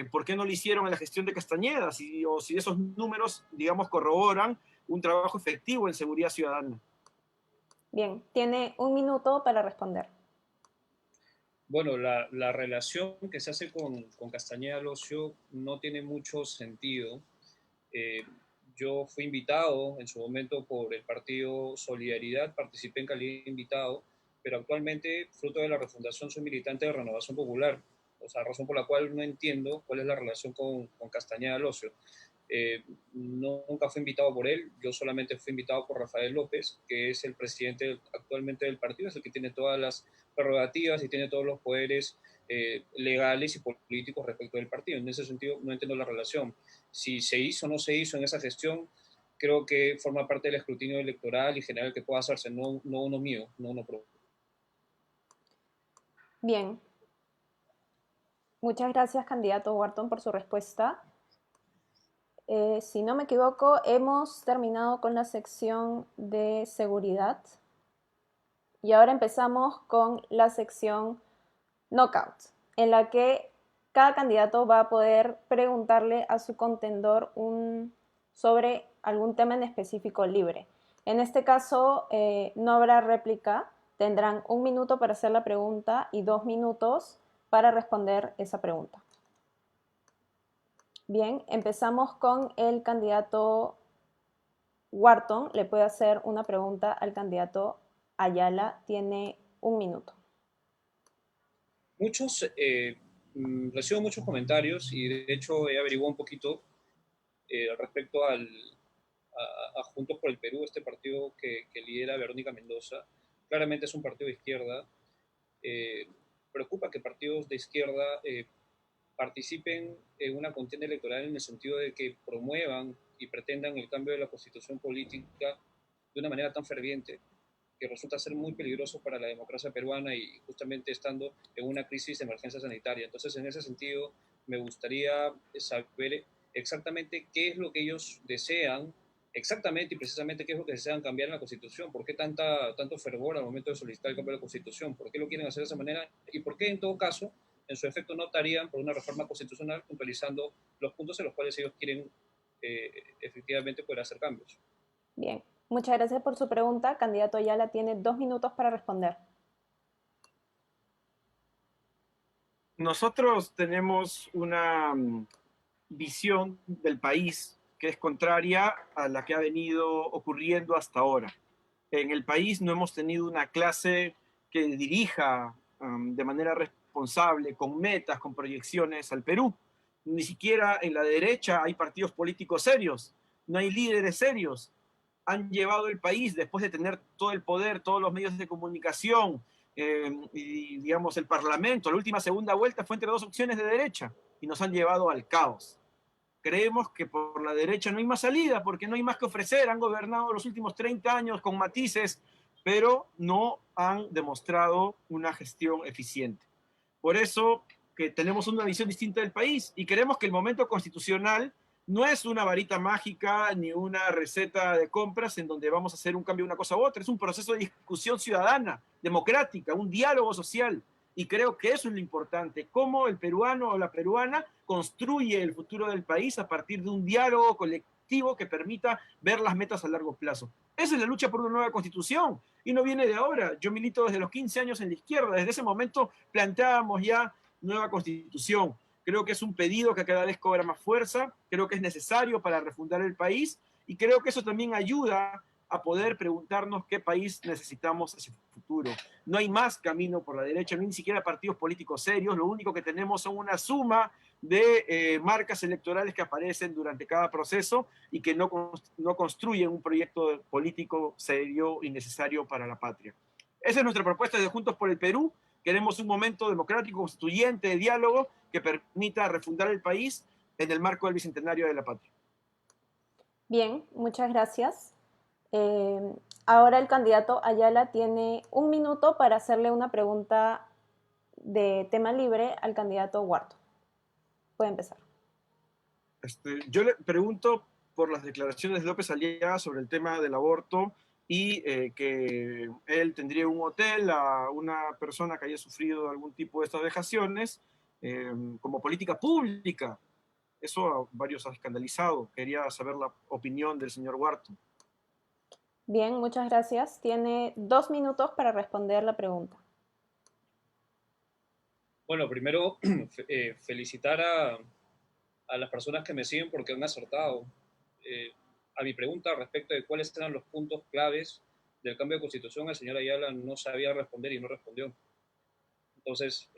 ¿por qué no lo hicieron en la gestión de Castañeda? O si esos números, digamos, corroboran un trabajo efectivo en seguridad ciudadana. Bien, tiene 1 minuto para responder. Bueno, la relación que se hace con Castañeda Locio no tiene mucho sentido. Yo fui invitado en su momento por el partido Solidaridad, participé en calidad de invitado, pero actualmente, fruto de la refundación, soy militante de Renovación Popular, o sea, razón por la cual no entiendo cuál es la relación con Castañeda Locio. Nunca fui invitado por él, yo solamente fui invitado por Rafael López, que es el presidente actualmente del partido, es el que tiene todas las prerrogativas y tiene todos los poderes legales y políticos respecto del partido. En ese sentido, no entiendo la relación. Si se hizo o no se hizo en esa gestión, creo que forma parte del escrutinio electoral y general que pueda hacerse, no uno mío, no uno propio. Bien, muchas gracias, candidato Wharton, por su respuesta. Si no me equivoco, hemos terminado con la sección de seguridad y ahora empezamos con la sección Knockout, en la que cada candidato va a poder preguntarle a su contendor sobre algún tema en específico libre. En este caso, no habrá réplica, tendrán 1 minuto para hacer la pregunta y 2 minutos para responder esa pregunta. Bien, empezamos con el candidato Wharton. Le puede hacer una pregunta al candidato Ayala. Tiene 1 minuto. Recibo muchos comentarios y de hecho he averiguado un poquito respecto a Juntos por el Perú, este partido que lidera Verónica Mendoza. Claramente es un partido de izquierda. Preocupa que partidos de izquierda participen en una contienda electoral en el sentido de que promuevan y pretendan el cambio de la constitución política de una manera tan ferviente que resulta ser muy peligroso para la democracia peruana y justamente estando en una crisis de emergencia sanitaria. Entonces, en ese sentido, me gustaría saber exactamente qué es lo que ellos desean, exactamente y precisamente qué es lo que desean cambiar en la Constitución, por qué tanto fervor al momento de solicitar el cambio de la Constitución, por qué lo quieren hacer de esa manera y por qué, en todo caso, en su efecto, no optarían por una reforma constitucional puntualizando los puntos en los cuales ellos quieren efectivamente poder hacer cambios. Bien, muchas gracias por su pregunta. Candidato Ayala tiene 2 minutos para responder. Nosotros tenemos una visión del país que es contraria a la que ha venido ocurriendo hasta ahora. En el país no hemos tenido una clase que dirija de manera responsable, con metas, con proyecciones al Perú. Ni siquiera en la derecha hay partidos políticos serios, no hay líderes serios. Han llevado el país, después de tener todo el poder, todos los medios de comunicación y, digamos, el Parlamento, la última segunda vuelta fue entre dos opciones de derecha y nos han llevado al caos. Creemos que por la derecha no hay más salida, porque no hay más que ofrecer. Han gobernado los últimos 30 años con matices, pero no han demostrado una gestión eficiente. Por eso que tenemos una visión distinta del país y creemos que el momento constitucional no es una varita mágica ni una receta de compras en donde vamos a hacer un cambio de una cosa u otra. Es un proceso de discusión ciudadana, democrática, un diálogo social. Y creo que eso es lo importante, cómo el peruano o la peruana construye el futuro del país a partir de un diálogo colectivo que permita ver las metas a largo plazo. Esa es la lucha por una nueva constitución y no viene de ahora. Yo milito desde los 15 años en la izquierda, desde ese momento planteábamos ya nueva constitución. Creo que es un pedido que cada vez cobra más fuerza, creo que es necesario para refundar el país y creo que eso también ayuda a poder preguntarnos qué país necesitamos hacia el futuro. No hay más camino por la derecha, no hay ni siquiera partidos políticos serios, lo único que tenemos son una suma de marcas electorales que aparecen durante cada proceso y que no construyen un proyecto político serio y necesario para la patria. Esa es nuestra propuesta de Juntos por el Perú. Queremos un momento democrático, constituyente, de diálogo que permita refundar el país en el marco del Bicentenario de la Patria. Bien, muchas gracias. Ahora el candidato Ayala tiene 1 minuto para hacerle una pregunta de tema libre al candidato Wharton. Puede empezar. Yo le pregunto por las declaraciones de López Aliaga sobre el tema del aborto y que él tendría un hotel a una persona que haya sufrido algún tipo de estas vejaciones como política pública. Eso a varios ha escandalizado. Quería saber la opinión del señor Wharton. Bien, muchas gracias. Tiene 2 minutos para responder la pregunta. Bueno, primero felicitar a las personas que me siguen porque han acertado. A mi pregunta respecto de cuáles eran los puntos claves del cambio de constitución, el señor Ayala no sabía responder y no respondió. Entonces,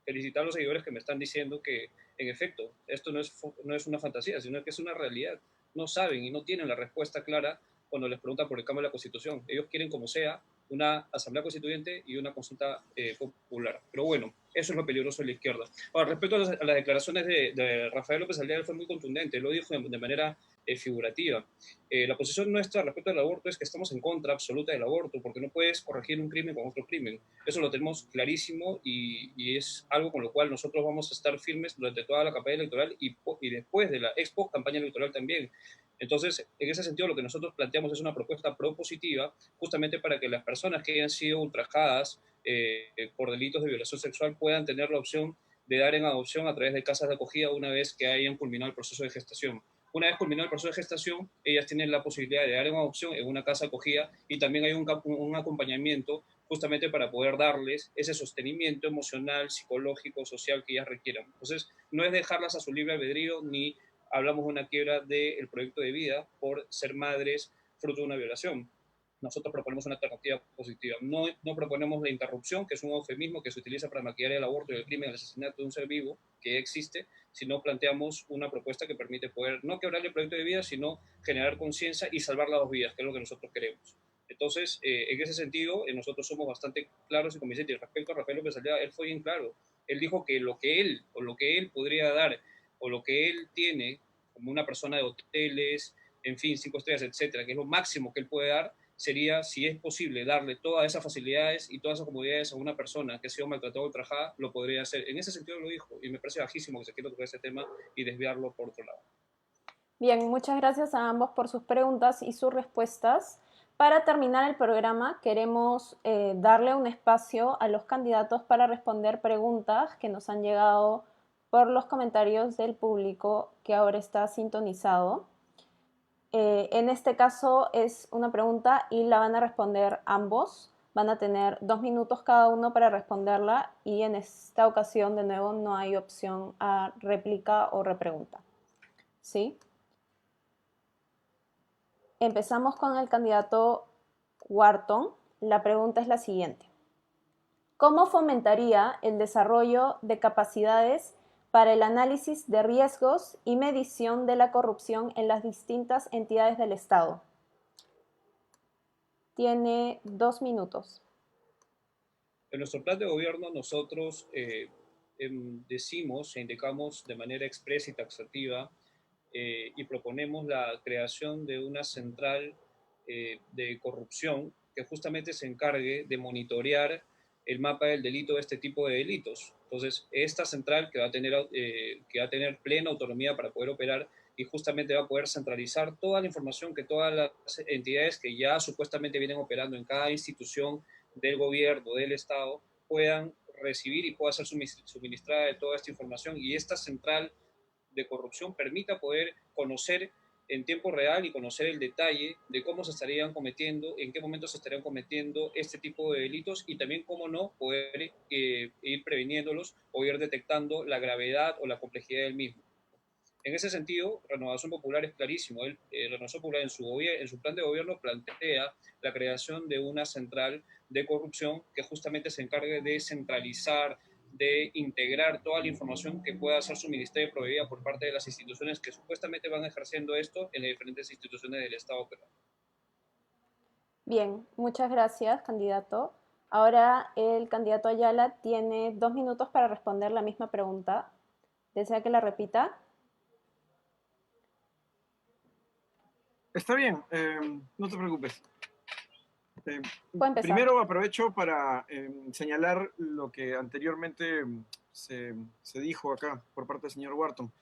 felicitar a los seguidores que me están diciendo que, en efecto, esto no es una fantasía, sino que es una realidad. No saben y no tienen la respuesta clara cuando les preguntan por el cambio de la constitución. Ellos quieren como sea una asamblea constituyente y una consulta popular. Pero bueno, eso es lo peligroso de la izquierda. Ahora, respecto a las declaraciones de Rafael López Aliaga, fue muy contundente, lo dijo de manera figurativa. La posición nuestra respecto al aborto es que estamos en contra absoluta del aborto, porque no puedes corregir un crimen con otro crimen. Eso lo tenemos clarísimo y es algo con lo cual nosotros vamos a estar firmes durante toda la campaña electoral y después de la expo campaña electoral también. Entonces, en ese sentido, lo que nosotros planteamos es una propuesta propositiva, justamente para que las personas que hayan sido ultrajadas por delitos de violación sexual puedan tener la opción de dar en adopción a través de casas de acogida una vez que hayan culminado el proceso de gestación. Una vez culminado el proceso de gestación, ellas tienen la posibilidad de dar en adopción en una casa acogida y también hay un acompañamiento justamente para poder darles ese sostenimiento emocional, psicológico, social que ellas requieran. Entonces, no es dejarlas a su libre albedrío ni hablamos de una quiebra del proyecto de vida por ser madres fruto de una violación. Nosotros proponemos una alternativa positiva. No proponemos la interrupción, que es un eufemismo que se utiliza para maquillar el aborto y el crimen, el asesinato de un ser vivo que existe, sino planteamos una propuesta que permite poder no quebrar el proyecto de vida, sino generar conciencia y salvar las dos vidas, que es lo que nosotros queremos. Entonces, en ese sentido, nosotros somos bastante claros y convincentes. Respecto a Rafael López Aliaga, él fue bien claro. Él dijo que lo que él podría dar o lo que él tiene como una persona de hoteles, en fin, 5 estrellas, etcétera, que es lo máximo que él puede dar, sería, si es posible, darle todas esas facilidades y todas esas comodidades a una persona que ha sido maltratada o ultrajada, lo podría hacer. En ese sentido lo dijo, y me parece bajísimo que se quiera tocar ese tema y desviarlo por otro lado. Bien, muchas gracias a ambos por sus preguntas y sus respuestas. Para terminar el programa, queremos darle un espacio a los candidatos para responder preguntas que nos han llegado por los comentarios del público que ahora está sintonizado. En este caso es una pregunta y la van a responder ambos. Van a tener 2 minutos cada uno para responderla y en esta ocasión, de nuevo, no hay opción a réplica o repregunta. ¿Sí? Empezamos con el candidato Wharton. La pregunta es la siguiente. ¿Cómo fomentaría el desarrollo de capacidades para el análisis de riesgos y medición de la corrupción en las distintas entidades del Estado? Tiene 2 minutos. En nuestro plan de gobierno nosotros decimos e indicamos de manera expresa y taxativa y proponemos la creación de una central de corrupción que justamente se encargue de monitorear el mapa del delito de este tipo de delitos. Entonces, esta central que va a tener plena autonomía para poder operar y justamente va a poder centralizar toda la información que todas las entidades que ya supuestamente vienen operando en cada institución del gobierno, del Estado, puedan recibir y pueda ser suministrada de toda esta información y esta central de corrupción permita poder conocer en tiempo real y conocer el detalle de cómo se estarían cometiendo, en qué momento se estarían cometiendo este tipo de delitos y también, cómo no, poder ir previniéndolos o ir detectando la gravedad o la complejidad del mismo. En ese sentido, Renovación Popular es clarísimo. Renovación Popular en su plan de gobierno plantea la creación de una central de corrupción que justamente se encargue de centralizar, de integrar toda la información que pueda ser suministrada y proveída por parte de las instituciones que supuestamente van ejerciendo esto en las diferentes instituciones del Estado peruano. Bien, muchas gracias, candidato. Ahora el candidato Ayala tiene 2 minutos para responder la misma pregunta. ¿Desea que la repita? Está bien, no te preocupes. Puede empezar. Primero aprovecho para señalar lo que anteriormente se dijo acá por parte del señor Wharton.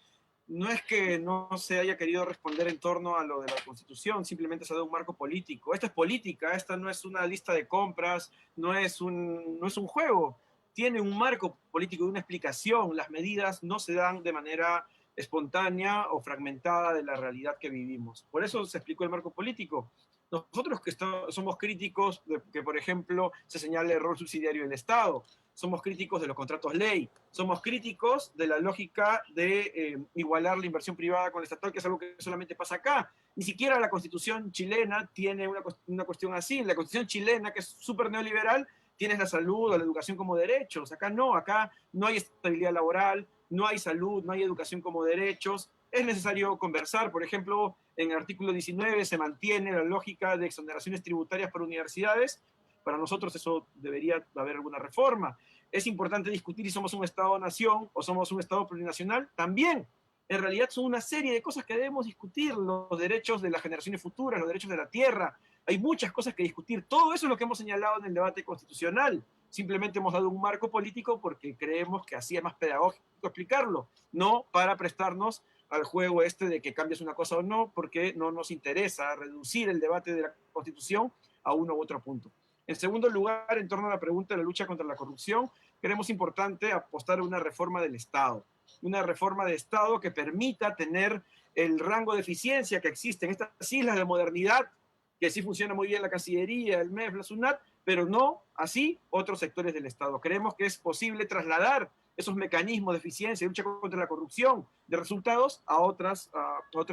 No es que no se haya querido responder en torno a lo de la Constitución, simplemente se da un marco político. Esta es política, esta no es una lista de compras, no es un juego. Tiene un marco político y una explicación. Las medidas no se dan de manera espontánea o fragmentada de la realidad que vivimos. Por eso se explicó el marco político. Nosotros que somos críticos de que, por ejemplo, se señale el rol subsidiario del Estado, somos críticos de los contratos ley, somos críticos de la lógica de igualar la inversión privada con la estatal, que es algo que solamente pasa acá. Ni siquiera la Constitución chilena tiene una cuestión así. La Constitución chilena, que es súper neoliberal, tiene la salud o la educación como derechos. Acá no hay estabilidad laboral, no hay salud, no hay educación como derechos. Es necesario conversar. Por ejemplo, en el artículo 19 se mantiene la lógica de exoneraciones tributarias para universidades Para nosotros eso debería haber alguna reforma. Es importante discutir si somos un Estado-nación o somos un Estado plurinacional. También, en realidad son una serie de cosas que debemos discutir, los derechos de las generaciones futuras, los derechos de la tierra. Hay muchas cosas que discutir. Todo eso es lo que hemos señalado en el debate constitucional. Simplemente hemos dado un marco político porque creemos que así es más pedagógico explicarlo, no para prestarnos al juego este de que cambies una cosa o no, porque no nos interesa reducir el debate de la Constitución a uno u otro punto. En segundo lugar, en torno a la pregunta de la lucha contra la corrupción, creemos importante apostar a una reforma del Estado. Una reforma de Estado que permita tener el rango de eficiencia que existe en estas islas de modernidad, que sí funciona muy bien la Cancillería, el MEF, la SUNAT, pero no así otros sectores del Estado. Creemos que es posible trasladar esos mecanismos de eficiencia y lucha contra la corrupción de resultados a otras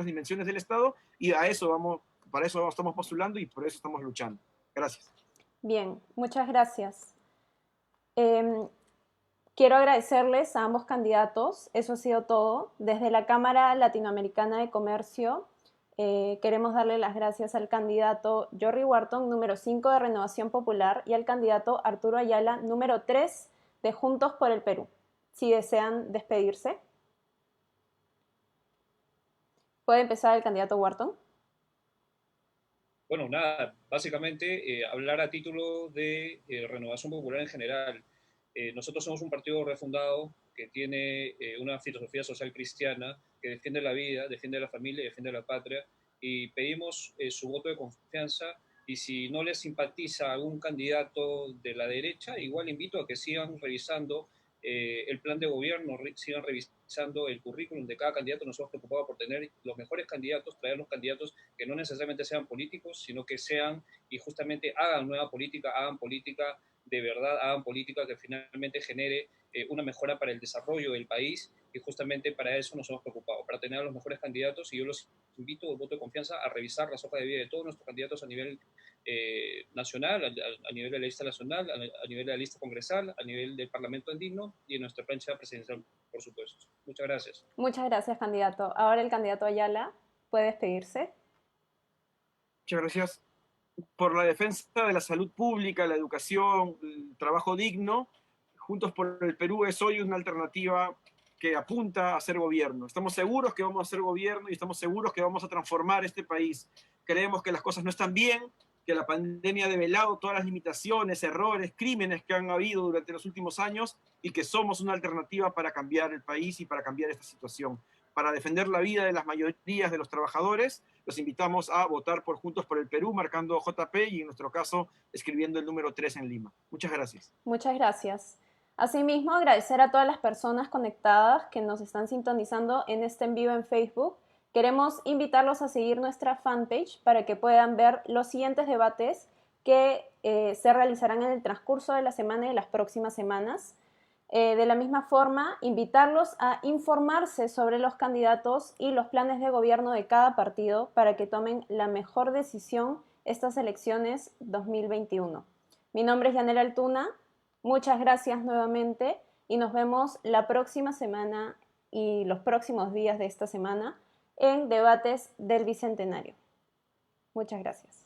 dimensiones del Estado, y a eso vamos, para eso estamos postulando y por eso estamos luchando. Gracias. Bien, muchas gracias. Quiero agradecerles a ambos candidatos. Eso ha sido todo. Desde la Cámara Latinoamericana de Comercio, queremos darle las gracias al candidato Jorry Wharton, número 5 de Renovación Popular, y al candidato Arturo Ayala, número 3 de Juntos por el Perú. Si desean despedirse. ¿Puede empezar el candidato Wharton? Bueno, nada, básicamente hablar a título de Renovación Popular en general. Nosotros somos un partido refundado que tiene una filosofía social cristiana que defiende la vida, defiende la familia y defiende la patria, y pedimos su voto de confianza. Y si no les simpatiza algún candidato de la derecha, igual invito a que sigan revisando el plan de gobierno, sigan revisando el currículum de cada candidato. Nos hemos preocupado por tener los mejores candidatos, traer los candidatos que no necesariamente sean políticos, sino que sean y justamente hagan nueva política, hagan política de verdad, hagan política que finalmente genere una mejora para el desarrollo del país, y justamente para eso nos hemos preocupado, para tener a los mejores candidatos. Y yo los invito, el voto de confianza, a revisar las hojas de vida de todos nuestros candidatos a nivel nacional, a nivel de la lista nacional, a nivel de la lista congresal, a nivel del Parlamento andino y en nuestra plancha presidencial, por supuesto. Muchas gracias. Muchas gracias, candidato. Ahora el candidato Ayala puede despedirse. Muchas gracias. Por la defensa de la salud pública, la educación, el trabajo digno, Juntos por el Perú es hoy una alternativa que apunta a hacer gobierno. Estamos seguros que vamos a hacer gobierno y estamos seguros que vamos a transformar este país. Creemos que las cosas no están bien, que la pandemia ha develado todas las limitaciones, errores, crímenes que han habido durante los últimos años, y que somos una alternativa para cambiar el país y para cambiar esta situación. Para defender la vida de las mayorías de los trabajadores, los invitamos a votar por Juntos por el Perú, marcando JP y en nuestro caso escribiendo el número 3 en Lima. Muchas gracias. Muchas gracias. Asimismo, agradecer a todas las personas conectadas que nos están sintonizando en este en vivo en Facebook. Queremos invitarlos a seguir nuestra fanpage para que puedan ver los siguientes debates que se realizarán en el transcurso de la semana y de las próximas semanas. De la misma forma, invitarlos a informarse sobre los candidatos y los planes de gobierno de cada partido para que tomen la mejor decisión estas elecciones 2021. Mi nombre es Yanela Altuna. Muchas gracias nuevamente y nos vemos la próxima semana y los próximos días de esta semana en Debates del Bicentenario. Muchas gracias.